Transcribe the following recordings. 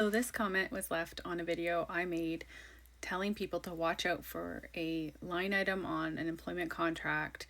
So this comment was left on a video I made telling people to watch out for a line item on an employment contract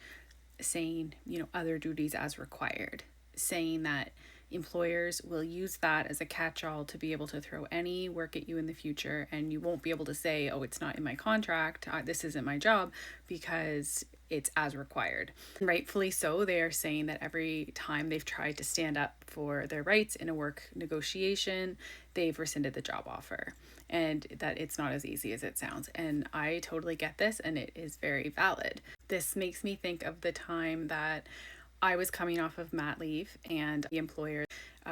saying, other duties as required, saying that employers will use that as a catch-all to be able to throw any work at you in the future, and you won't be able to say, oh, it's not in my contract, this isn't my job, because it's as required. And rightfully so, they are saying that every time they've tried to stand up for their rights in a work negotiation, they've rescinded the job offer, and that it's not as easy as it sounds. And I totally get this, and it is very valid. This makes me think of the time that I was coming off of mat leave, and the employer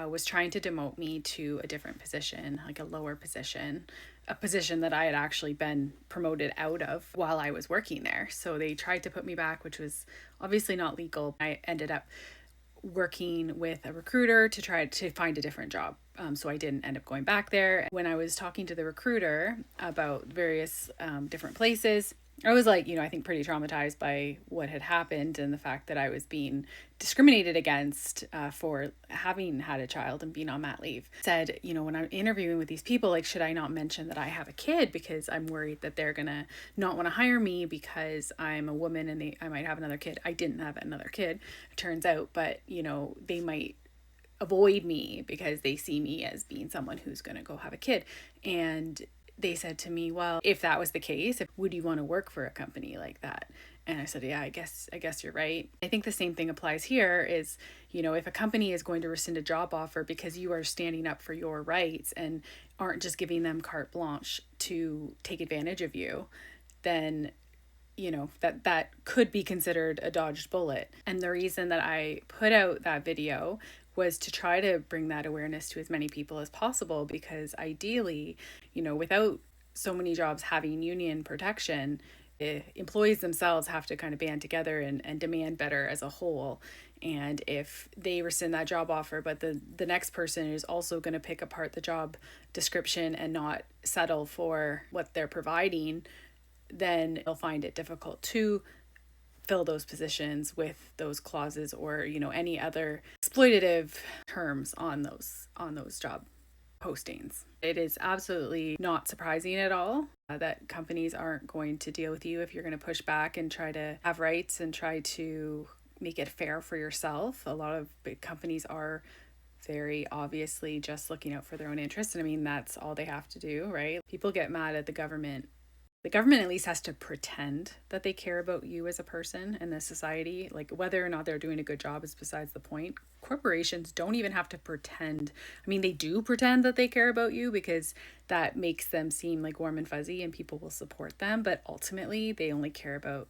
was trying to demote me to a different position, like a lower position, a position that I had actually been promoted out of while I was working there. So they tried to put me back, which was obviously not legal. I ended up working with a recruiter to try to find a different job. So I didn't end up going back there. When I was talking to the recruiter about various different places, I was I think pretty traumatized by what had happened and the fact that I was being discriminated against for having had a child and being on mat leave. Said, when I'm interviewing with these people, should I not mention that I have a kid because I'm worried that they're gonna not want to hire me because I'm a woman and I might have another kid. I didn't have another kid, it turns out, but they might avoid me because they see me as being someone who's going to go have a kid. And they said to me, well, if that was the case, would you want to work for a company like that? And I said, yeah, I guess you're right. I think the same thing applies here is, if a company is going to rescind a job offer because you are standing up for your rights and aren't just giving them carte blanche to take advantage of you, then that could be considered a dodged bullet. And the reason that I put out that video was to try to bring that awareness to as many people as possible, because ideally, without so many jobs having union protection, employees themselves have to kind of band together and demand better as a whole. And if they rescind that job offer, but the next person is also going to pick apart the job description and not settle for what they're providing, then they'll find it difficult to fill those positions with those clauses or any other exploitative terms on those job postings. It is absolutely not surprising at all that companies aren't going to deal with you if you're going to push back and try to have rights and try to make it fair for yourself. A lot of big companies are very obviously just looking out for their own interests, and that's all they have to do, right? People get mad at the government. The government at least has to pretend that they care about you as a person and the society. Whether or not they're doing a good job is besides the point. Corporations don't even have to pretend. They do pretend that they care about you because that makes them seem warm and fuzzy and people will support them. But ultimately, they only care about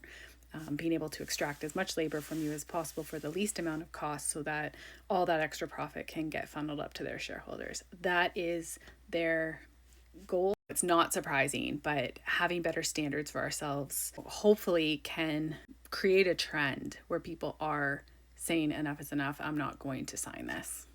being able to extract as much labor from you as possible for the least amount of cost so that all that extra profit can get funneled up to their shareholders. That is their goal. It's not surprising, but having better standards for ourselves hopefully can create a trend where people are saying enough is enough. I'm not going to sign this.